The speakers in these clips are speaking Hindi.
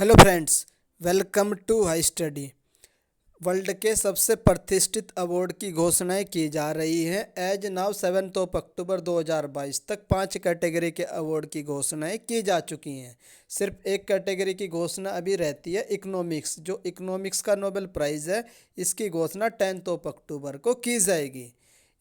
Hello friends, welcome to high study. World के सबसे प्रतिष्ठित अवार्ड की घोषणाएं की जा रही हैं। एज नाउ 7 अक्टूबर 2022 तक 5 कैटेगरी के अवार्ड की घोषणाएं की जा चुकी हैं। सिर्फ एक कैटेगरी की घोषणा अभी रहती है, इकोनॉमिक्स। जो इकोनॉमिक्स का नोबेल प्राइज़ है, इसकी घोषणा 10 अक्टूबर को की जाएगी।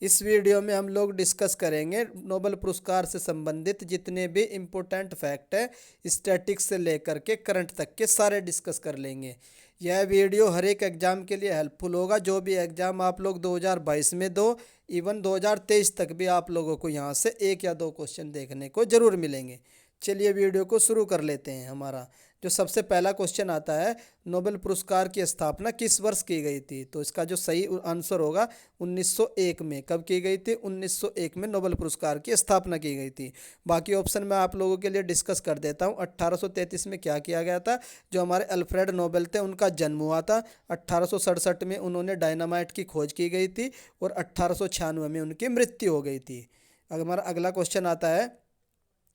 इस वीडियो में हम लोग डिस्कस करेंगे नोबेल पुरस्कार से संबंधित जितने भी इम्पोर्टेंट फैक्ट है, स्टैटिक्स से लेकर के करंट तक के सारे डिस्कस कर लेंगे। यह वीडियो हर एक एग्ज़ाम के लिए हेल्पफुल होगा। जो भी एग्ज़ाम आप लोग 2022 में दो, इवन 2023 तक भी आप लोगों को यहाँ से एक या दो क्वेश्चन देखने को ज़रूर मिलेंगे। चलिए वीडियो को शुरू कर लेते हैं। हमारा जो सबसे पहला क्वेश्चन आता है, नोबेल पुरस्कार की स्थापना किस वर्ष की गई थी? तो इसका जो सही आंसर होगा 1901 में। कब की गई थी? 1901 में नोबेल पुरस्कार की स्थापना की गई थी। बाकी ऑप्शन मैं आप लोगों के लिए डिस्कस कर देता हूँ। 1833 में क्या किया गया था? जो हमारे अल्फ्रेड नोबेल थे, उनका जन्म हुआ था। 1867 में उन्होंने डायनामाइट की खोज की गई थी और 1896 में उनकी मृत्यु हो गई थी। हमारा अगला क्वेश्चन आता है,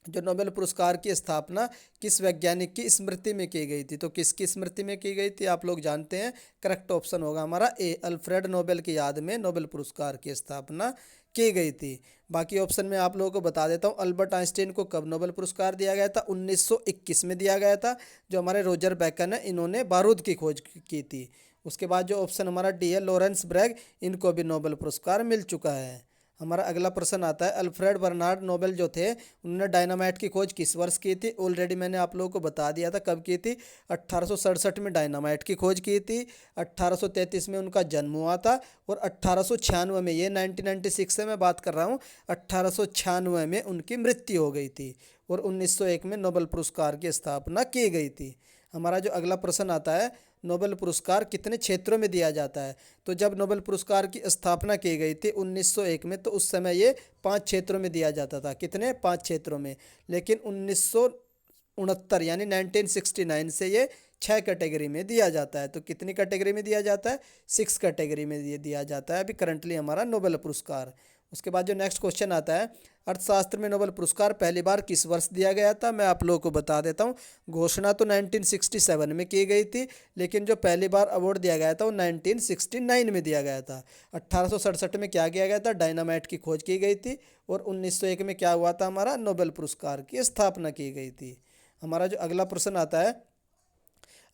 जो नोबेल पुरस्कार की स्थापना किस वैज्ञानिक की स्मृति में की गई थी? तो किसकी स्मृति में की गई थी आप लोग जानते हैं। करेक्ट ऑप्शन होगा हमारा ए, अल्फ्रेड नोबेल की याद में नोबेल पुरस्कार की स्थापना की गई थी। बाकी ऑप्शन में आप लोगों को बता देता हूँ, अल्बर्ट आइंस्टीन को कब नोबेल पुरस्कार दिया गया था? 1921 में दिया गया था। जो हमारे रोजर बैकन है, इन्होंने बारूद की खोज की थी। उसके बाद जो ऑप्शन हमारा डी है, लॉरेंस ब्रैग, इनको भी नोबेल पुरस्कार मिल चुका है। हमारा अगला प्रश्न आता है, अल्फ्रेड बर्नार्ड नोबेल जो थे, उन्होंने डायनामाइट की खोज किस वर्ष की थी? ऑलरेडी मैंने आप लोगों को बता दिया था कब की थी। 1867 में डायनामाइट की खोज की थी। 1833 में उनका जन्म हुआ था और 1896 में, ये 1996 से मैं बात कर रहा हूँ, 1896 में उनकी मृत्यु हो गई थी और 1901 में नोबेल पुरस्कार की स्थापना की गई थी। हमारा जो अगला प्रश्न आता है, नोबेल पुरस्कार कितने क्षेत्रों में दिया जाता है? तो जब नोबेल पुरस्कार की स्थापना की गई थी 1901 में, तो उस समय ये 5 क्षेत्रों में दिया जाता था। कितने? 5 क्षेत्रों में। लेकिन 1969 यानी 1969 से ये 6 कैटेगरी में दिया जाता है। तो कितनी कैटेगरी में दिया जाता है? 6 कैटेगरी में दिया जाता है अभी करंटली हमारा नोबेल पुरस्कार। उसके बाद जो नेक्स्ट क्वेश्चन आता है, अर्थशास्त्र में नोबेल पुरस्कार पहली बार किस वर्ष दिया गया था? मैं आप लोगों को बता देता हूँ। घोषणा तो 1967 में की गई थी, लेकिन जो पहली बार अवार्ड दिया गया था वो 1969 में दिया गया था। 1867 में क्या किया गया था? डायनामाइट की खोज की गई थी और 1901 में क्या हुआ था? हमारा नोबेल पुरस्कार की स्थापना की गई थी। हमारा जो अगला प्रश्न आता है,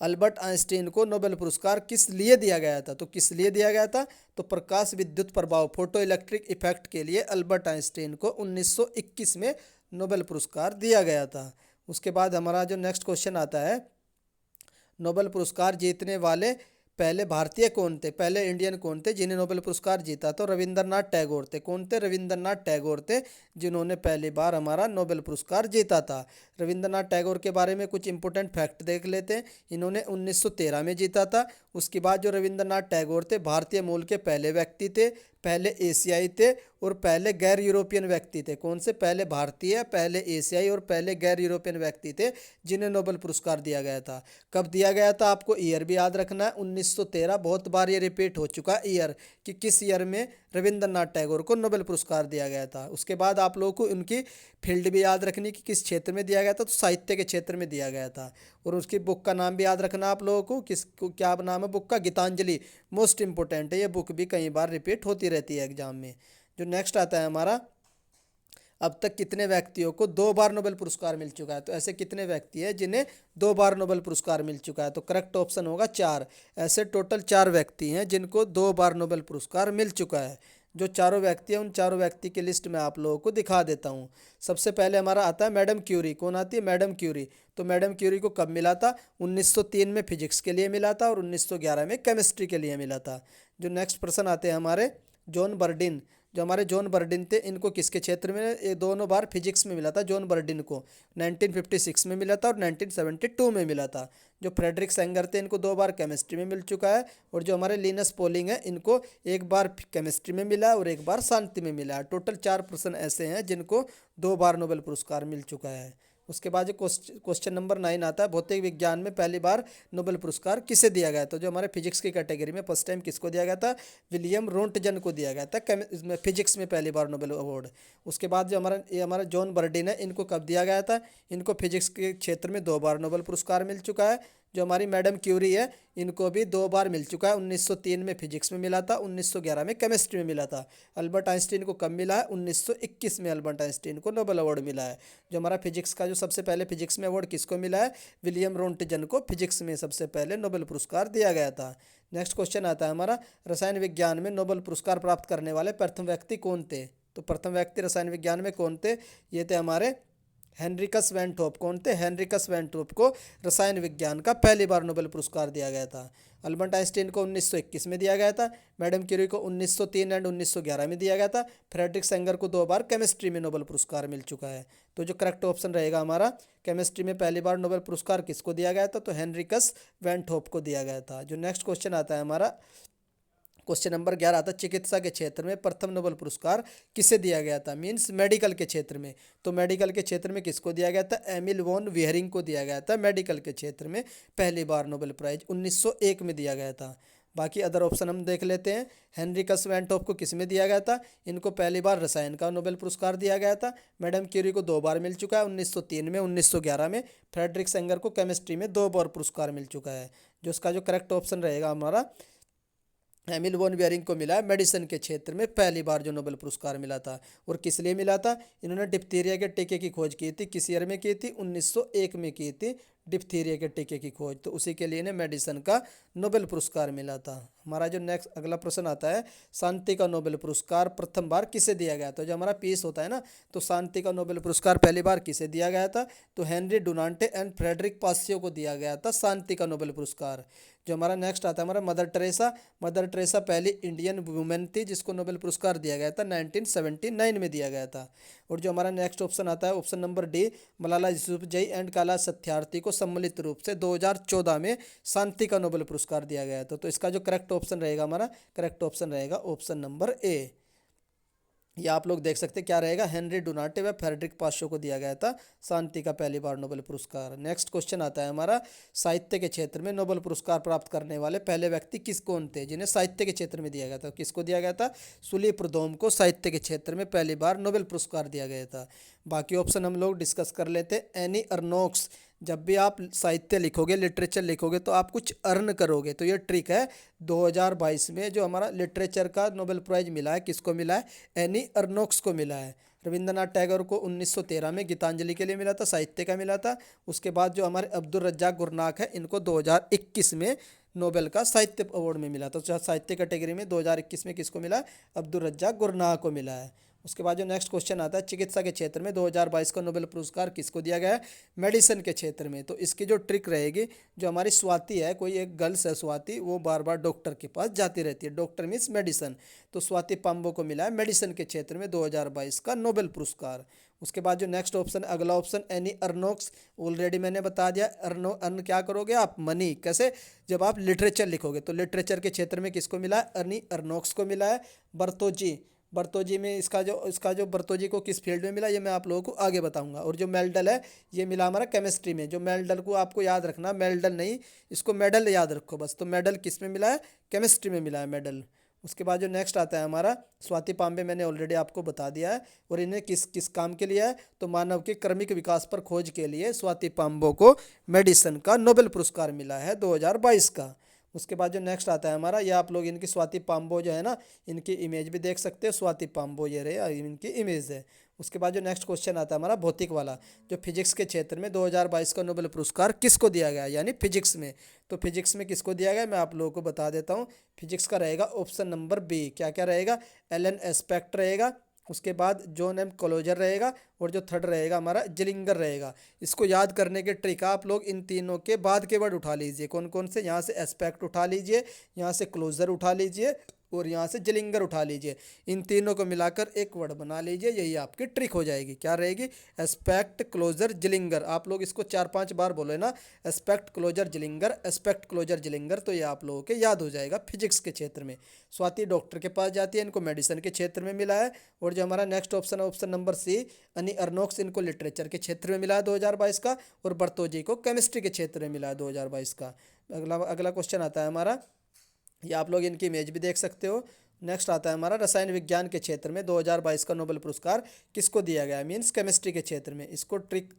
अल्बर्ट आइंस्टीन को नोबेल पुरस्कार किस लिए दिया गया था? तो किस लिए दिया गया था? तो प्रकाश विद्युत प्रभाव, फोटो इलेक्ट्रिक इफेक्ट के लिए अल्बर्ट आइंस्टीन को 1921 में नोबेल पुरस्कार दिया गया था। उसके बाद हमारा जो नेक्स्ट क्वेश्चन आता है, नोबेल पुरस्कार जीतने वाले पहले भारतीय कौन थे? पहले इंडियन कौन थे जिन्हें नोबेल पुरस्कार जीता? तो रविंद्रनाथ टैगोर थे। कौन थे? रविंद्रनाथ टैगोर थे, जिन्होंने पहली बार हमारा नोबेल पुरस्कार जीता था। रविंद्रनाथ टैगोर के बारे में कुछ इंपॉर्टेंट फैक्ट देख लेते हैं। इन्होंने 1913 में जीता था। उसके बाद जो रविंद्रनाथ टैगोर थे, भारतीय मूल के पहले व्यक्ति थे, पहले एशियाई थे और पहले गैर यूरोपियन व्यक्ति थे। कौन से? पहले भारतीय, पहले एशियाई और पहले गैर यूरोपियन व्यक्ति थे जिन्हें नोबेल पुरस्कार दिया गया था। कब दिया गया था? आपको ईयर भी याद रखना है, 1913। बहुत बार ये रिपीट हो चुका है ईयर, कि किस ईयर में रविंद्रनाथ टैगोर को नोबेल पुरस्कार दिया गया था। उसके बाद आप लोगों को उनकी फील्ड भी याद रखनी कि किस क्षेत्र में दिया गया था। तो साहित्य के क्षेत्र में दिया गया था। और उसकी बुक का नाम भी याद रखना आप लोगों को, क्या नाम है बुक का? गीतांजलि। मोस्ट इंपॉर्टेंट है ये बुक भी, कई बार रिपीट होती रहती है एग्जाम में। जो नेक्स्ट आता है हमारा, अब तक कितने व्यक्तियों को 2 बार नोबेल पुरस्कार मिल चुका है? तो ऐसे कितने व्यक्ति हैं जिन्हें 2 बार नोबेल पुरस्कार मिल चुका है? तो करेक्ट ऑप्शन होगा 4। ऐसे टोटल 4 व्यक्ति हैं जिनको 2 बार नोबेल पुरस्कार मिल चुका है। जो चारों व्यक्ति हैं, उन चारों व्यक्ति की लिस्ट मैं आप लोगों को दिखा देता हूँ। सबसे पहले हमारा आता है मैडम क्यूरी। कौन आती है? Madam Curie. तो मैडम क्यूरी को कब मिला था? 1903 में फिजिक्स के लिए मिला था और 1911 में केमिस्ट्री के लिए मिला था। जो नेक्स्ट प्रश्न आते हैं हमारे, जॉन बर्डिन। जो हमारे जॉन बर्डिन थे, इनको किसके क्षेत्र में? ये दोनों बार फिजिक्स में मिला था जॉन बर्डिन को। 1956 में मिला था और 1972 में मिला था। जो फ्रेडरिक सेंगर थे, इनको 2 बार केमिस्ट्री में मिल चुका है। और जो हमारे लिनस पॉलिंग है, इनको 1 बार केमिस्ट्री में मिला और 1 बार शांति में मिला है। टोटल 4 पर्सन ऐसे हैं जिनको 2 बार नोबेल पुरस्कार मिल चुका है। उसके बाद जो क्वेश्चन नंबर 9 आता है, भौतिक विज्ञान में पहली बार नोबेल पुरस्कार किसे दिया गया? तो जो हमारे फिजिक्स की कैटेगरी में फर्स्ट टाइम किसको दिया गया था? विलियम रोंटजन को दिया गया था इसमें फिजिक्स में पहली बार नोबेल अवार्ड। उसके बाद जो हमारा जॉन बर्डिन है, इनको कब दिया गया था? इनको फिजिक्स के क्षेत्र में 2 बार नोबेल पुरस्कार मिल चुका है। जो हमारी मैडम क्यूरी है इनको भी 2 बार मिल चुका है। 1903 में फिजिक्स में मिला था, 1911 में केमिस्ट्री में मिला था। अल्बर्ट आइंस्टीन को कब मिला है? 1921 में अल्बर्ट आइंस्टीन को नोबेल अवार्ड मिला है। जो हमारा फिजिक्स का जो सबसे पहले फिजिक्स में अवार्ड किसको मिला है? विलियम रोंटजन को फिजिक्स में सबसे पहले नोबेल पुरस्कार दिया गया था। नेक्स्ट क्वेश्चन आता है हमारा, रसायन विज्ञान में नोबेल पुरस्कार प्राप्त करने वाले प्रथम व्यक्ति कौन थे? तो प्रथम व्यक्ति रसायन विज्ञान में कौन थे? ये थे हमारे हेनरिकस वैन टॉप। कौन थे? हेनरिकस वैन टॉप को रसायन विज्ञान का पहली बार नोबेल पुरस्कार दिया गया था। अल्बर्ट आइंस्टीन को 1921 में दिया गया था। मैडम क्यूरी को 1903 एंड 1911 में दिया गया था। फ्रेडरिक सेंगर को 2 बार केमिस्ट्री में नोबेल पुरस्कार मिल चुका है। तो जो करेक्ट ऑप्शन रहेगा हमारा, केमिस्ट्री में पहली बार नोबेल पुरस्कार किसको दिया गया था? तो हेनरिकस वैन टॉप को दिया गया था। जो नेक्स्ट क्वेश्चन आता है हमारा, क्वेश्चन नंबर 11 आता है, चिकित्सा के क्षेत्र में प्रथम नोबेल पुरस्कार किसे दिया गया था? मीन्स मेडिकल के क्षेत्र में। तो मेडिकल के क्षेत्र में किसको दिया गया था? एमिल वॉन विहरिंग को दिया गया था। मेडिकल के क्षेत्र में पहली बार नोबेल प्राइज 1901 में दिया गया था। बाकी अदर ऑप्शन हम देख लेते हैं। हेनरिकस वैन टॉप को किस में दिया गया था? इनको पहली बार रसायन का नोबेल पुरस्कार दिया गया था। मैडम क्यूरी को 2 बार मिल चुका है, 1903 में, 1911 में। फ्रेडरिक सेंगर को केमिस्ट्री में 2 बार पुरस्कार मिल चुका है। जो इसका जो करेक्ट ऑप्शन रहेगा हमारा, एमिल वॉन बियरिंग को मिला है मेडिसिन के क्षेत्र में पहली बार जो नोबेल पुरस्कार मिला था। और किस लिए मिला था? इन्होंने डिप्थीरिया के टीके की खोज की थी। किस ईयर में की थी? 1901 में की थी डिप्थीरिया के टीके की खोज। तो उसी के लिए इन्हें मेडिसिन का नोबेल पुरस्कार मिला था। हमारा जो नेक्स्ट अगला प्रश्न आता है, शांति का नोबेल पुरस्कार प्रथम बार किसे दिया गया? तो जो हमारा पीस होता है ना, तो शांति का नोबेल पुरस्कार पहली बार किसे दिया गया था? तो हेनरी डुनांटे एंड फ्रेडरिक पासियो को दिया गया था शांति का नोबेल पुरस्कार। जो हमारा नेक्स्ट आता है हमारा, मदर टेरेसा। मदर टेरेसा पहली इंडियन वुमेन थी जिसको नोबेल पुरस्कार दिया गया था, 1979 में दिया गया था। और जो हमारा नेक्स्ट ऑप्शन आता है, option number D, Malala Yousafzai and Kailash Satyarthi को सम्मिलित रूप से 2014 में शांति का नोबेल पुरस्कार दिया गया था। तो इसका जो करेक्ट ऑप्शन रहेगा हमारा, करेक्ट ऑप्शन रहेगा ऑप्शन नंबर ए। ये आप लोग देख सकते हैं क्या रहेगा, हेनरी डुनाटे व फ्रेडरिक पाशो को दिया गया था शांति का पहली बार नोबेल पुरस्कार। नेक्स्ट क्वेश्चन आता है हमारा, साहित्य के क्षेत्र में नोबेल पुरस्कार प्राप्त करने वाले पहले व्यक्ति कौन थे जिन्हें साहित्य के क्षेत्र में दिया गया था? किसको दिया गया था? सुली प्रदोम को साहित्य के क्षेत्र में पहली बार नोबेल पुरस्कार दिया गया था। बाकी ऑप्शन हम लोग डिस्कस कर लेते हैं। एनी अर्नोक्स, जब भी आप साहित्य लिखोगे, लिटरेचर लिखोगे, तो आप कुछ अर्न करोगे। तो ये ट्रिक है। 2022 में जो हमारा लिटरेचर का नोबेल प्राइज मिला है, किसको मिला है? एनी अर्नोक्स को मिला है। रविंद्रनाथ टैगोर को 1913 में गीतांजलि के लिए मिला था, साहित्य का मिला था। उसके बाद जो हमारे अब्दुल रज्जाक गुरनाक है, इनको 2021 में नोबेल का साहित्य अवार्ड में मिला। तो साहित्य कैटेगरी में 2021 में किसको मिला है? अब्दुल रज्जाक गुरनाक को मिला है। उसके बाद जो नेक्स्ट क्वेश्चन आता है, चिकित्सा के क्षेत्र में 2022 का नोबेल पुरस्कार किसको दिया गया है? मेडिसिन के क्षेत्र में। तो इसकी जो ट्रिक रहेगी, जो हमारी स्वाति है, कोई एक गर्ल्स है स्वाति, वो बार बार डॉक्टर के पास जाती रहती है। Doctor means medicine. तो स्वाति पाम्बो को मिला है मेडिसिन के क्षेत्र में 2022 का नोबेल पुरस्कार। उसके बाद जो नेक्स्ट ऑप्शन, अगला ऑप्शन, एनी अर्नोक्स, ऑलरेडी मैंने बता दिया। अर्न क्या करोगे आप? मनी। कैसे? जब आप लिटरेचर लिखोगे। तो लिटरेचर के क्षेत्र में किसको मिला है? एनी अर्नोक्स को मिला है। बर्तोजी में इसका जो बर्तोजी को किस फील्ड में मिला, ये मैं आप लोगों को आगे बताऊंगा। और जो मेल्डल है, ये मिला हमारा केमिस्ट्री में। जो मेल्डल को आपको याद रखना, मेल्डल नहीं, इसको मेडल याद रखो बस। तो मेडल किस में मिला है? केमिस्ट्री में मिला है मेडल। उसके बाद जो नेक्स्ट आता है हमारा, स्वाति पाम्बे, मैंने ऑलरेडी आपको बता दिया है। और इन्हें किस किस काम के लिए है? तो मानव के क्रमिक विकास पर खोज के लिए स्वाति पाम्बो को मेडिसिन का नोबेल पुरस्कार मिला है 2022 का। उसके बाद जो नेक्स्ट आता है हमारा, ये आप लोग इनकी स्वाति पाम्बो जो है ना, इनकी इमेज भी देख सकते हो। स्वाति पाम्बो ये रहे, इनकी इमेज है। उसके बाद जो नेक्स्ट क्वेश्चन आता है हमारा, भौतिक वाला, जो फिजिक्स के क्षेत्र में 2022 का नोबेल पुरस्कार किसको दिया गया, यानी फिजिक्स में। तो फिजिक्स में किसको दिया गया, मैं आप लोगों को बता देता हूँ। फिजिक्स का रहेगा ऑप्शन नंबर बी। क्या क्या रहेगा? एलन एस्पेक्ट रहेगा। उसके बाद जॉन एम क्लोजर रहेगा। और जो थर्ड रहेगा हमारा जिलिंगर रहेगा। इसको याद करने के ट्रिक, आप लोग इन तीनों के बाद के वर्ड उठा लीजिए। कौन कौन से? यहाँ से एस्पेक्ट उठा लीजिए, यहाँ से क्लोजर उठा लीजिए, और यहाँ से जिलिंगर उठा लीजिए। इन तीनों को मिलाकर एक वर्ड बना लीजिए, यही आपकी ट्रिक हो जाएगी। क्या रहेगी? Aspect, Clauser, Zeilinger. आप लोग इसको 4-5 बार बोले ना, Aspect, Clauser, Zeilinger, Aspect, Clauser, Zeilinger, तो ये आप लोगों के याद हो जाएगा फिजिक्स के क्षेत्र में। स्वाति डॉक्टर के पास जाती है, इनको मेडिसिन के क्षेत्र में मिला है। और जो हमारा नेक्स्ट ऑप्शन है, ऑप्शन नंबर सी, एनी अर्नोक्स, इनको लिटरेचर के क्षेत्र में मिला है 2022 का। और बर्तोजी को केमिस्ट्री के क्षेत्र में मिला है 2022 का। अगला क्वेश्चन आता है हमारा, ये आप लोग इनकी इमेज भी देख सकते हो। नेक्स्ट आता है हमारा, रसायन विज्ञान के क्षेत्र में 2022 का नोबेल पुरस्कार किसको दिया गया है? मीन्स केमिस्ट्री के क्षेत्र में। इसको ट्रिक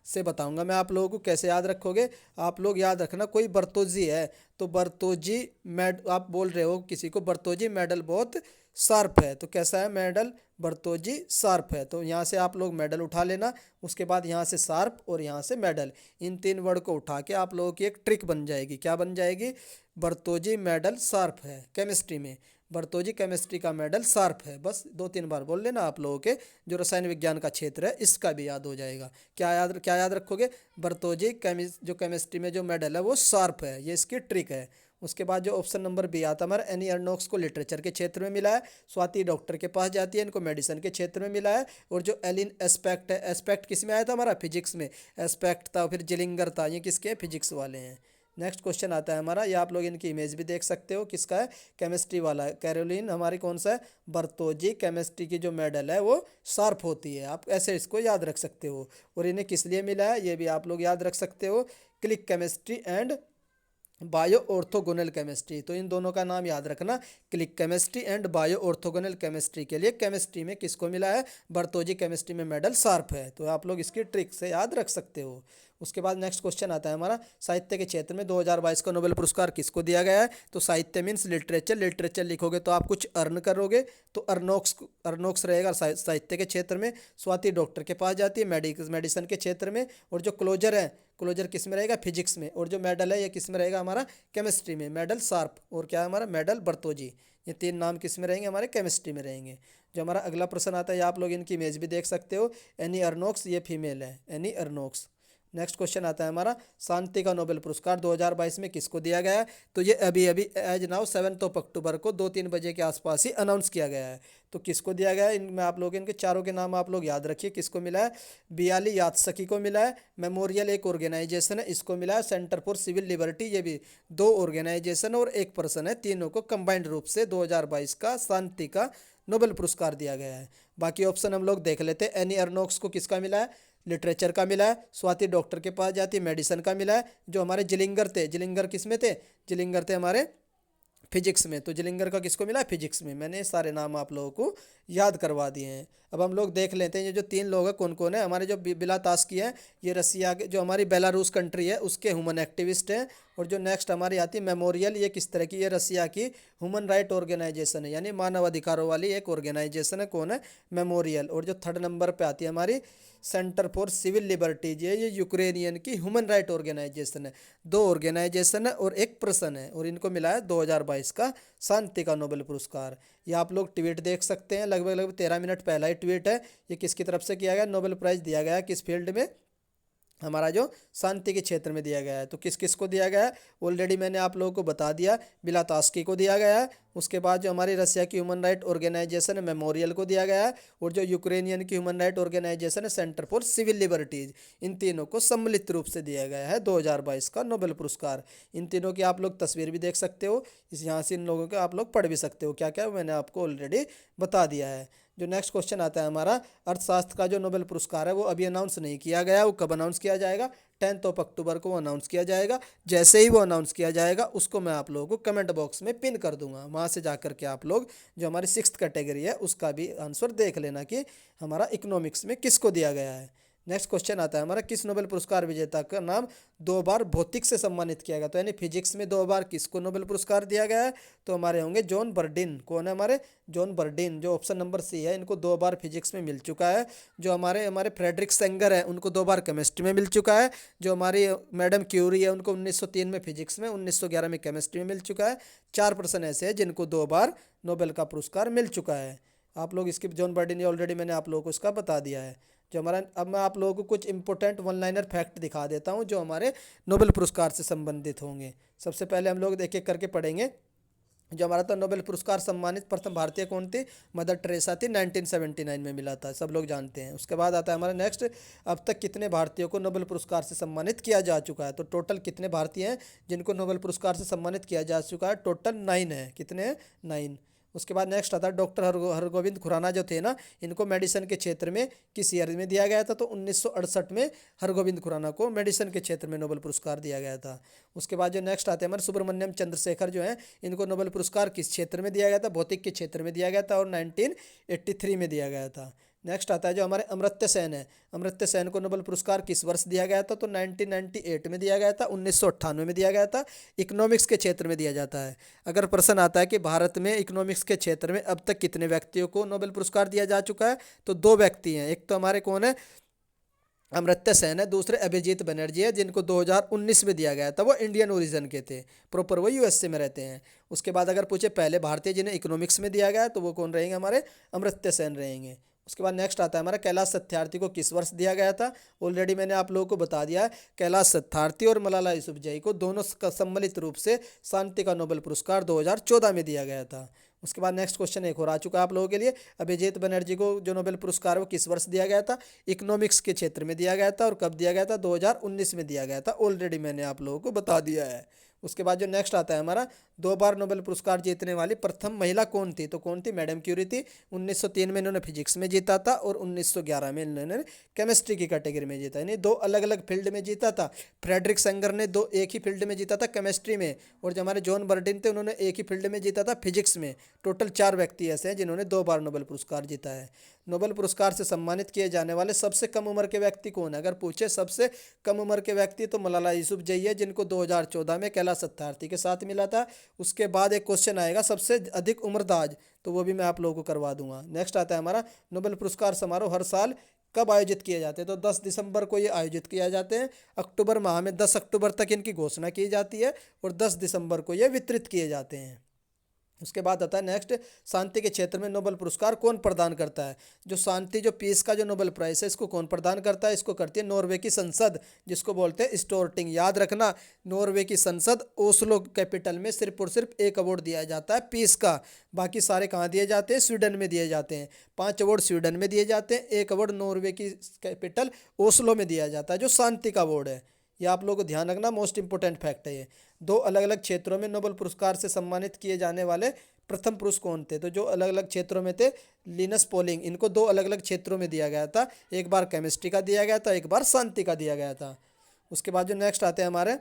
से बताऊंगा मैं आप लोगों को कैसे याद रखोगे। आप लोग याद रखना, कोई बर्तोजी है तो बर्तोजी मेड, आप बोल रहे हो किसी को बर्तोजी मेडल बहुत शार्प है, तो कैसा है मेडल, बर्तोजी शार्प है। तो यहाँ से आप लोग मेडल उठा लेना, उसके बाद यहाँ से शार्प और यहाँ से मेडल, इन तीन वर्ड को उठा के आप लोगों की एक ट्रिक बन जाएगी। क्या बन जाएगी, बर्तोजी मेडल शार्प है केमिस्ट्री में, बर्तोजी केमिस्ट्री का मेडल शार्प है। बस 2-3 बार बोल लेना, आप लोगों के जो रसायन विज्ञान का क्षेत्र है इसका भी याद हो जाएगा। क्या याद रखोगे, बर्तोजी जो केमिस्ट्री में जो मेडल है वो शार्प है, ये इसकी ट्रिक है। उसके बाद जो ऑप्शन नंबर बी आता है हमारा, एनी अर्नोक्स को लिटरेचर के क्षेत्र में मिला है, स्वाति डॉक्टर के पास जाती है, इनको मेडिसिन के क्षेत्र में मिला है। और जो एलिन एस्पेक्ट है, एस्पेक्ट किस में आया था हमारा, फिजिक्स में एस्पेक्ट था, फिर जिलिंगर था, ये किसके फिजिक्स वाले हैं। नेक्स्ट क्वेश्चन आता है हमारा, ये आप लोग इनकी इमेज भी देख सकते हो, किसका है, केमिस्ट्री वाला है, कैरोलिन हमारी कौन सा है, बर्तोजी केमिस्ट्री की जो मेडल है वो शार्प होती है, आप ऐसे इसको याद रख सकते हो। और इन्हें किस लिए मिला है ये भी आप लोग याद रख सकते हो, click chemistry and bio orthogonal chemistry. तो इन दोनों का नाम याद रखना, click chemistry and bio orthogonal chemistry के लिए केमिस्ट्री में किसको मिला है, बर्तोजी केमिस्ट्री में मेडल शार्प है। तो आप लोग इसकी ट्रिक से याद रख सकते हो। उसके बाद नेक्स्ट क्वेश्चन आता है हमारा, साहित्य के क्षेत्र में 2022 का नोबेल पुरस्कार किसको दिया गया है। तो साहित्य मीन्स लिटरेचर, लिटरेचर लिखोगे तो आप कुछ अर्न करोगे, तो अर्नोक्स रहेगा साहित्य के क्षेत्र में। स्वाति डॉक्टर के पास जाती है मेडिसिन के क्षेत्र में। और जो क्लोजर है, क्लोजर किस में रहेगा, फिजिक्स में। और जो मेडल है ये किस में रहेगा हमारा, केमिस्ट्री में, मेडल शार्प। और क्या है हमारा, मेडल बर्तोजी। ये तीन नाम किस में रहेंगे, हमारे केमिस्ट्री में रहेंगे। जो हमारा अगला प्रश्न आता है, आप लोग इनकी इमेज भी देख सकते हो, एनी अर्नोक्स, ये फीमेल है, एनी अर्नोक्स। नेक्स्ट क्वेश्चन आता है हमारा, शांति का नोबेल पुरस्कार 2022 में किसको दिया गया है। तो ये अभी एज नाउ 7 अक्टूबर को 2-3 बजे के आसपास ही अनाउंस किया गया है। तो किसको दिया गया है, इनमें आप लोग इनके चारों के नाम आप लोग याद रखिए, किसको मिला है, बियाली यात्सकी को मिला है। मेमोरियल एक ऑर्गेनाइजेशन है, इसको मिला है। सेंटर फॉर सिविल लिबर्टी, ये भी 2 ऑर्गेनाइजेशन और एक पर्सन है, तीनों को कंबाइंड रूप से 2022 का शांति का नोबेल पुरस्कार दिया गया है। बाकी ऑप्शन हम लोग देख लेते हैं। एनी अर्नोक्स को किसका मिला है, लिटरेचर का मिला है। स्वाति डॉक्टर के पास जाती है, मेडिसिन का मिला है। जो हमारे जिलिंगर थे, जिलिंगर किस में थे, जिलिंगर थे हमारे फिजिक्स में। तो जिलिंगर का किसको मिला है, फिजिक्स में। मैंने सारे नाम आप लोगों को याद करवा दिए हैं। अब हम लोग देख लेते हैं ये जो 3 लोग हैं कौन कौन है। हमारे जो बिलातास्की है, ये रसिया के, जो हमारी बेलारूस कंट्री है उसके ह्यूमन एक्टिविस्ट हैं। और जो नेक्स्ट हमारी आती है मेमोरियल, ये किस तरह की, ये रसिया की ह्यूमन राइट ऑर्गेनाइजेशन है, यानी मानव अधिकारों वाली एक ऑर्गेनाइजेशन है, कौन है, मेमोरियल। और जो 3rd नंबर पे आती है हमारी सेंटर फॉर सिविल लिबर्टीज, ये यूक्रेनियन की ह्यूमन राइट ऑर्गेनाइजेशन है। 2 ऑर्गेनाइजेशन है और एक पर्सन है, और इनको मिला है 2022 का शांति का नोबेल पुरस्कार। ये आप लोग ट्वीट देख सकते हैं, लगभग 13 मिनट पहला ही ट्वीट है। ये किसकी तरफ से किया गया, नोबेल प्राइज़ दिया गया है किस फील्ड में, हमारा जो शांति के क्षेत्र में दिया गया है। तो किस किस को दिया गया है, ऑलरेडी मैंने आप लोगों को बता दिया, बिलातास्की को दिया गया है। उसके बाद जो हमारी रसिया की ह्यूमन राइट ऑर्गेनाइजेशन है मेमोरियल को दिया गया है। और जो यूक्रेनियन की ह्यूमन राइट ऑर्गेनाइजेशन है सेंटर फॉर सिविल लिबर्टीज, इन तीनों को सम्मिलित रूप से दिया गया है 2022 का नोबेल पुरस्कार। इन तीनों की आप लोग तस्वीर भी देख सकते हो, इस यहाँ से इन लोगों के आप लोग पढ़ भी सकते हो, क्या क्या मैंने आपको ऑलरेडी बता दिया है। जो नेक्स्ट क्वेश्चन आता है हमारा, अर्थशास्त्र का जो नोबेल पुरस्कार है वो अभी अनाउंस नहीं किया गया, वो कब अनाउंस किया जाएगा, 10 अक्टूबर को अनाउंस किया जाएगा। जैसे ही वो अनाउंस किया जाएगा उसको मैं आप लोगों को कमेंट बॉक्स में पिन कर दूंगा, वहाँ से जाकर के आप लोग जो हमारी 6th कैटेगरी है उसका भी आंसर देख लेना कि हमारा इकोनॉमिक्स में किसको दिया गया है। नेक्स्ट क्वेश्चन आता है हमारा, किस नोबेल पुरस्कार विजेता का नाम 2 बार भौतिक से सम्मानित किया गया। तो यानी फिजिक्स में 2 बार किसको नोबेल पुरस्कार दिया गया है, तो हमारे होंगे जॉन बर्डिन। कौन है हमारे, जॉन बर्डिन, जो ऑप्शन नंबर सी है, इनको 2 बार फिजिक्स में मिल चुका है। जो हमारे फ्रेडरिक सेंगर है उनको 2 बार केमिस्ट्री में मिल चुका है। जो हमारी मैडम क्यूरी है उनको 1903 में फिजिक्स में, 1911 में केमिस्ट्री में मिल चुका है। 4 पर्सन ऐसे हैं जिनको 2 बार नोबेल का पुरस्कार मिल चुका है। आप लोग इसकी, जॉन बर्डिन ऑलरेडी मैंने आप लोगों को इसका बता दिया है। जो हमारा, अब मैं आप लोगों को कुछ इंपॉर्टेंट 1-लाइनर फैक्ट दिखा देता हूं जो हमारे नोबेल पुरस्कार से संबंधित होंगे। सबसे पहले हम लोग एक एक करके पढ़ेंगे। जो हमारा तो नोबेल पुरस्कार सम्मानित प्रथम भारतीय कौन थी, मदर टेरेसा थी, 1979 में मिला था, सब लोग जानते हैं। उसके बाद आता है हमारा नेक्स्ट, अब तक कितने भारतीयों को नोबेल पुरस्कार से सम्मानित किया जा चुका है। तो टोटल कितने भारतीय हैं जिनको नोबेल पुरस्कार से सम्मानित किया जा चुका है, टोटल 9 है। कितने हैं, 9। उसके बाद नेक्स्ट आता है डॉक्टर हरगोविंद खुराना जो थे ना, इनको मेडिसिन के क्षेत्र में किस ईयर में दिया गया था, तो 1968 में हरगोविंद खुराना को मेडिसिन के क्षेत्र में नोबेल पुरस्कार दिया गया था। उसके बाद जो नेक्स्ट आते हैं हमारे सुब्रमण्यम चंद्रशेखर जो हैं, इनको नोबेल पुरस्कार किस क्षेत्र में दिया गया था, भौतिक के क्षेत्र में दिया गया था, और 1983 में दिया गया था। नेक्स्ट आता है जो हमारे अमर्त्य सेन है। अमर्त्य सेन को नोबेल पुरस्कार किस वर्ष दिया गया था? तो 1998 में दिया गया था, 1998 में दिया गया था। इकोनॉमिक्स के क्षेत्र में दिया जाता है। अगर प्रश्न आता है कि भारत में इकोनॉमिक्स के क्षेत्र में अब तक कितने व्यक्तियों को नोबेल पुरस्कार दिया जा चुका है, तो 2 व्यक्ति हैं। एक तो हमारे कौन है? अमर्त्य सेन है, दूसरे अभिजीत बनर्जी है, जिनको 2019 में दिया गया था। वो इंडियन ओरिजिन के थे, प्रॉपर वो यूएसए में रहते हैं। उसके बाद अगर पूछे पहले भारतीय जिन्हें इकोनॉमिक्स में दिया गया, तो वो कौन रहेंगे? हमारे अमर्त्य सेन रहेंगे। उसके बाद नेक्स्ट आता है हमारा कैलाश सत्यार्थी को किस वर्ष दिया गया था? ऑलरेडी मैंने आप लोगों को बता दिया है। कैलाश सत्यार्थी और मलाला यूसुफजई को दोनों का सम्मिलित रूप से शांति का नोबेल पुरस्कार 2014 में दिया गया था। उसके बाद नेक्स्ट क्वेश्चन एक और आ चुका है आप लोगों के लिए। अभिजीत बनर्जी को जो नोबेल पुरस्कार वो किस वर्ष दिया गया था? इकोनॉमिक्स के क्षेत्र में दिया गया था। और कब दिया गया था? 2019 में दिया गया था। ऑलरेडी मैंने आप लोगों को बता दिया है। उसके बाद जो नेक्स्ट आता है हमारा, 2 बार नोबेल पुरस्कार जीतने वाली प्रथम महिला कौन थी? तो कौन थी? मैडम क्यूरी थी। 1903 में इन्होंने फिजिक्स में जीता था और 1911 में इन्होंने केमिस्ट्री की कैटेगरी में जीता। यानी 2 अलग अलग फील्ड में जीता था। फ्रेडरिक सेंगर ने 2 एक ही फील्ड में जीता था, केमिस्ट्री में। और जो हमारे जॉन बर्डिन थे, उन्होंने एक ही फील्ड में जीता था, फिजिक्स में। टोटल 4 व्यक्ति ऐसे हैं जिन्होंने 2 बार नोबेल पुरस्कार जीता है। नोबेल पुरस्कार से सम्मानित किए जाने वाले सबसे कम उम्र के व्यक्ति कौन है? अगर पूछे सबसे कम उम्र के व्यक्ति, तो मलाला यूसुफजई है, जिनको 2014 में कैलाश सत्यार्थी के साथ मिला था। उसके बाद एक क्वेश्चन आएगा सबसे अधिक उम्रदाज, तो वो भी मैं आप लोगों को करवा दूंगा। नेक्स्ट आता है हमारा, नोबेल पुरस्कार समारोह हर साल कब आयोजित किए जाते हैं? तो 10 दिसंबर को ये आयोजित किया जाते हैं। अक्टूबर माह में 10 अक्टूबर तक इनकी घोषणा की जाती है और 10 दिसंबर को ये वितरित किए जाते हैं। उसके बाद आता है नेक्स्ट, शांति के क्षेत्र में नोबेल पुरस्कार कौन प्रदान करता है? जो शांति, जो पीस का जो नोबेल प्राइज है, इसको कौन प्रदान करता है? इसको करती है नॉर्वे की संसद, जिसको बोलते हैं स्टोर्टिंग। याद रखना, नॉर्वे की संसद, ओस्लो कैपिटल में सिर्फ और सिर्फ एक अवार्ड दिया जाता है पीस का। बाकी सारे कहाँ दिए जाते हैं? स्वीडन में दिए जाते हैं। 5 अवार्ड स्वीडन में दिए जाते हैं, 1 अवार्ड नॉर्वे की कैपिटल ओस्लो में दिया जाता है, जो शांति का अवार्ड है। ये आप लोगों को ध्यान रखना, मोस्ट इंपोर्टेंट फैक्ट है ये। 2 अलग अलग क्षेत्रों में नोबेल पुरस्कार से सम्मानित किए जाने वाले प्रथम पुरुष कौन थे? तो जो अलग अलग क्षेत्रों में थे, लिनस पॉलिंग, इनको 2 अलग अलग क्षेत्रों में दिया गया था। एक बार केमिस्ट्री का दिया गया था, एक बार शांति का दिया गया था। उसके बाद जो नेक्स्ट आते हैं हमारे,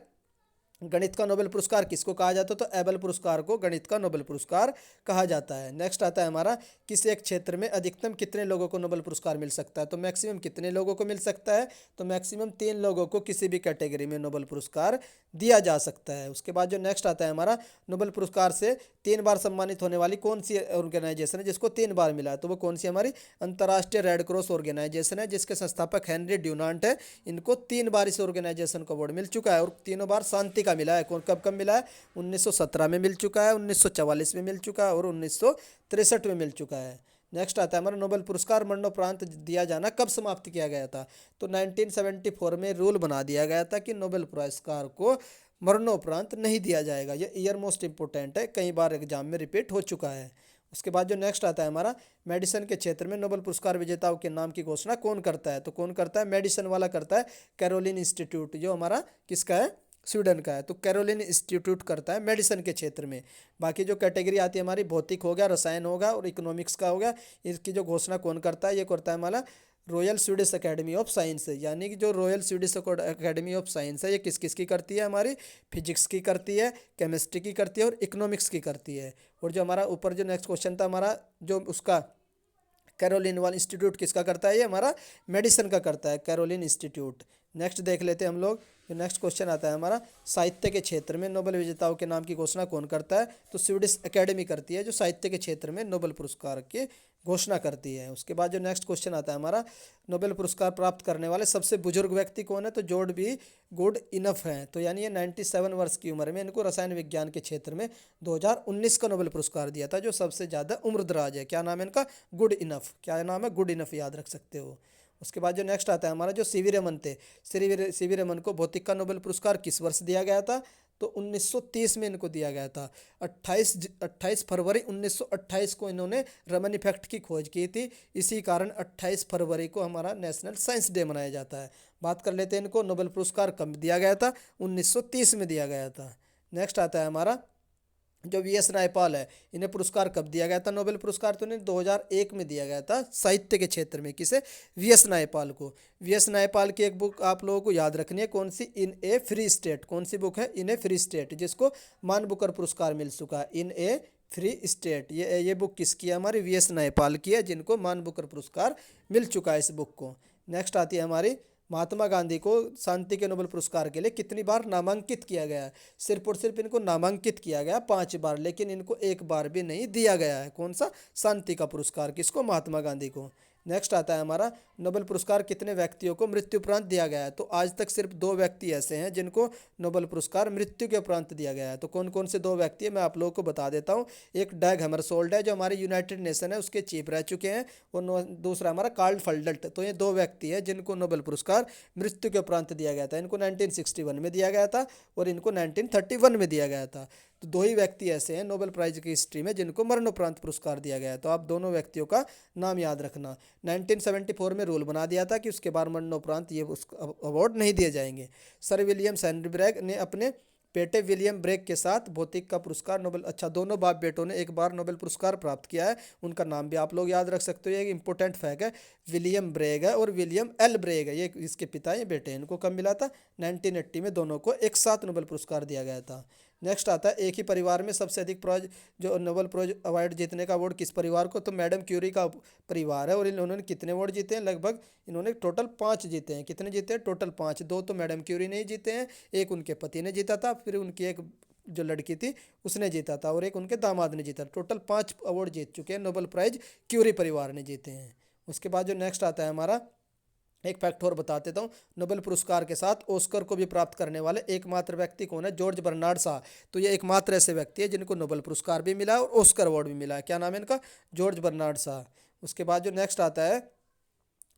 गणित का नोबेल पुरस्कार किसको कहा जाता है? तो एबल पुरस्कार को गणित का नोबेल पुरस्कार कहा जाता है। नेक्स्ट आता है हमारा, किस एक क्षेत्र में अधिकतम कितने लोगों को नोबेल पुरस्कार मिल सकता है? तो मैक्सिमम कितने लोगों को मिल सकता है? तो मैक्सिमम 3 लोगों को किसी भी कैटेगरी में नोबेल पुरस्कार दिया जा सकता है। उसके बाद जो नेक्स्ट आता है हमारा, नोबेल पुरस्कार से 3 बार सम्मानित होने वाली कौन सी ऑर्गेनाइजेशन है जिसको 3 बार मिला है? तो वो कौन सी? हमारी अंतर्राष्ट्रीय रेड क्रॉस ऑर्गेनाइजेशन है, जिसके संस्थापक हेनरी ड्यूनांट है। इनको 3 बार इस ऑर्गेनाइजेशन को अवार्ड मिल चुका है और तीनों बार शांति का मिला है। कौन कब कब मिला है? 1917 में मिल चुका है, 1944 में मिल चुका है और 1963 में मिल चुका है। नेक्स्ट आता है हमारा, नोबेल पुरस्कार मरणोपरांत दिया जाना कब समाप्त किया गया था? तो 1974 में रूल बना दिया गया था कि नोबेल पुरस्कार को मरणोपरांत नहीं दिया जाएगा। ये ईयर मोस्ट इंपोर्टेंट है, कई बार एग्जाम में रिपीट हो चुका है। उसके बाद जो नेक्स्ट आता है हमारा, मेडिसिन के क्षेत्र में नोबेल पुरस्कार विजेताओं के नाम की घोषणा कौन करता है? तो कौन करता है? मेडिसिन वाला करता है, कैरोलिन इंस्टीट्यूट, जो हमारा किसका है? स्वीडन का है। तो कैरोलिन इंस्टीट्यूट करता है मेडिसिन के क्षेत्र में। बाकी जो कैटेगरी आती है हमारी, भौतिक हो गया, रसायन होगा और इकोनॉमिक्स का हो गया, इसकी जो घोषणा कौन करता है? ये करता है हमारा royal Swedish academy of science. यानी कि जो royal Swedish academy of science है, ये किस किस की करती है? हमारी फिजिक्स की करती है, केमिस्ट्री की करती है और इकोनॉमिक्स की करती है। और जो हमारा ऊपर जो नेक्स्ट क्वेश्चन था हमारा, जो उसका कैरोलिन वाला इंस्टीट्यूट किसका करता है? ये हमारा मेडिसिन का करता है, कैरोलिन इंस्टीट्यूट। नेक्स्ट देख लेते हैं हम लोग। जो नेक्स्ट क्वेश्चन आता है हमारा, साहित्य के क्षेत्र में नोबेल विजेताओं के नाम की घोषणा कौन करता है? तो स्वीडिश एकेडमी करती है, जो साहित्य के क्षेत्र में नोबेल पुरस्कार की घोषणा करती है। उसके बाद जो नेक्स्ट क्वेश्चन आता है हमारा, नोबेल पुरस्कार प्राप्त करने वाले सबसे बुजुर्ग व्यक्ति कौन है? तो जॉर्ज बी गुड इनफ हैं। तो यानी ये 97 वर्ष की उम्र में इनको रसायन विज्ञान के क्षेत्र में 2019 का नोबेल पुरस्कार दिया था, जो सबसे ज़्यादा उम्रदराज है। क्या नाम है इनका? Good enough. क्या नाम है? गुड इनफ, याद रख सकते हो। उसके बाद जो नेक्स्ट आता है हमारा, जो सीवी रमन थे, सीवी रमन को भौतिक का नोबेल पुरस्कार किस वर्ष दिया गया था? तो 1930 में इनको दिया गया था। 28 फरवरी 1928 को इन्होंने रमन इफेक्ट की खोज की थी। इसी कारण 28 फरवरी को हमारा नेशनल साइंस डे मनाया जाता है। बात कर लेते हैं इनको नोबेल पुरस्कार कब दिया गया था? 1930 में दिया गया था। नेक्स्ट आता है हमारा, जो वी.एस. नायपाल है, इन्हें पुरस्कार कब दिया गया था? नोबेल पुरस्कार तो इन्हें 2001 में दिया गया था साहित्य के क्षेत्र में। किसे? वी.एस. नायपाल को। वी.एस. नायपाल की एक बुक आप लोगों को याद रखनी है, कौन सी? इन ए फ्री स्टेट। कौन सी बुक है? इन ए फ्री स्टेट, जिसको मान बुकर पुरस्कार मिल चुका है। इन ए फ्री स्टेट। ये बुक किसकी है? हमारी वीएस नयपाल की है, जिनको मान बुकर पुरस्कार मिल चुका है इस बुक को। नेक्स्ट आती है हमारी, महात्मा गांधी को शांति के नोबेल पुरस्कार के लिए कितनी बार नामांकित किया गया है? सिर्फ और सिर्फ इनको नामांकित किया गया 5 बार, लेकिन इनको एक बार भी नहीं दिया गया है। कौन सा? शांति का पुरस्कार। किसको? महात्मा गांधी को। नेक्स्ट आता है हमारा, नोबेल पुरस्कार कितने व्यक्तियों को मृत्यु उपरांत दिया गया है? तो आज तक सिर्फ 2 व्यक्ति ऐसे हैं जिनको नोबेल पुरस्कार मृत्यु के उपरांत दिया गया है। तो कौन कौन से 2 व्यक्ति है मैं आप लोगों को बता देता हूँ। एक डैग हैमरशोल्ड है, जो हमारे यूनाइटेड नेशन है उसके चीफ रह चुके हैं, और दूसरा हमारा कार्ल फल्डल्ट। तो ये 2 व्यक्ति हैं जिनको नोबेल पुरस्कार मृत्यु के उपरांत दिया गया था। इनको 1961 में दिया गया था और इनको 1931 में दिया गया था। तो 2 ही व्यक्ति ऐसे हैं नोबेल प्राइज की हिस्ट्री में जिनको मरणोपरांत पुरस्कार दिया गया है। तो आप दोनों व्यक्तियों का नाम याद रखना। 1974 में रूल बना दिया था कि उसके बाद मरणोपरांत ये अवार्ड नहीं दिए जाएंगे। सर विलियम सैंडबर्ग ने अपने बेटे विलियम ब्रेग के साथ भौतिक का पुरस्कार नोबेल, अच्छा, दोनों बाप बेटों ने एक बार नोबेल पुरस्कार प्राप्त किया है। उनका नाम भी आप लोग याद रख सकते हो, ये एक इंपॉर्टेंट फैक्ट है। विलियम ब्रेग है और विलियम एल ब्रेग है, ये इसके पिता ये बेटे हैं। इनको कब मिला था? 1980 में दोनों को एक साथ नोबेल पुरस्कार दिया गया था। नेक्स्ट आता है, एक ही परिवार में सबसे अधिक जो नोबेल प्राइज अवार्ड जीतने का अवार्ड किस परिवार को? तो मैडम क्यूरी का परिवार है। और इन्होंने कितने अवार्ड जीते हैं? लगभग इन्होंने टोटल 5 जीते हैं। कितने जीते हैं? टोटल 5। 2 तो मैडम क्यूरी ने ही जीते हैं, एक उनके पति ने जीता था, फिर उनकी एक जो लड़की थी उसने जीता था, और एक उनके दामाद ने जीता। टोटल 5 अवार्ड जीत चुके हैं नोबेल प्राइज क्यूरी परिवार ने जीते हैं। उसके बाद जो नेक्स्ट आता है हमारा, एक फैक्ट और बता देता हूँ। नोबेल पुरस्कार के साथ ऑस्कर को भी प्राप्त करने वाले एकमात्र व्यक्ति कौन है? George Bernard Shaw. तो ये एकमात्र ऐसे व्यक्ति है जिनको नोबेल पुरस्कार भी मिला है और ऑस्कर अवार्ड भी मिला है। क्या नाम है इनका? George Bernard Shaw. उसके बाद जो नेक्स्ट आता है,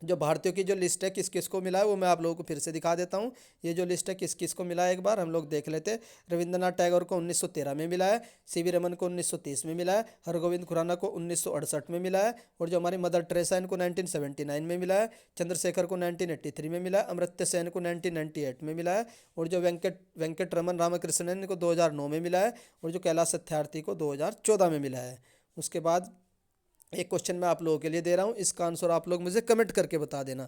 जो भारतीयों की जो लिस्ट है किस किस को मिला है, वो मैं आप लोगों को फिर से दिखा देता हूँ। ये जो लिस्ट है किस किस को मिला है एक बार हम लोग देख लेते हैं। रविंद्रनाथ टैगोर को 1913 में मिला है, सीवी रमन को 1930 में मिला है, हरगोविंद खुराना को 1968 में मिला है, और जो हमारी मदर टेरेसा इनको 1979 में मिला है, चंद्रशेखर को 1983 में मिला है, अमर्त्य सेन को 1998 में मिला है, और जो वेंकट रमन रामकृष्णन इनको 2009 में मिला है, और जो कैलाश सत्यार्थी को 2014 में मिला है। उसके बाद एक क्वेश्चन मैं आप लोगों के लिए दे रहा हूँ, इसका आंसर आप लोग मुझे कमेंट करके बता देना।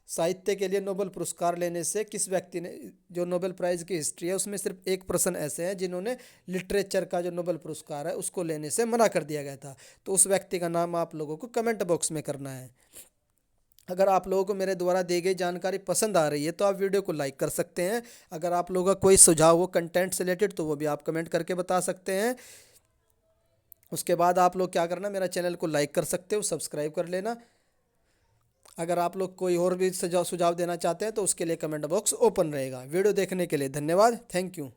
साहित्य के लिए नोबेल पुरस्कार लेने से किस व्यक्ति ने, जो नोबेल प्राइज़ की हिस्ट्री है उसमें सिर्फ 1% ऐसे हैं जिन्होंने लिटरेचर का जो नोबेल पुरस्कार है उसको लेने से मना कर दिया गया था। तो उस व्यक्ति का नाम आप लोगों को कमेंट बॉक्स में करना है। अगर आप लोगों को मेरे द्वारा दी गई जानकारी पसंद आ रही है तो आप वीडियो को लाइक कर सकते हैं। अगर आप लोगों का कोई सुझाव हो कंटेंट से रिलेटेड तो वो भी आप कमेंट करके बता सकते हैं। उसके बाद आप लोग क्या करना, मेरा चैनल को लाइक कर सकते हो, सब्सक्राइब कर लेना। अगर आप लोग कोई और भी सुझाव देना चाहते हैं तो उसके लिए कमेंट बॉक्स ओपन रहेगा। वीडियो देखने के लिए धन्यवाद। Thank you.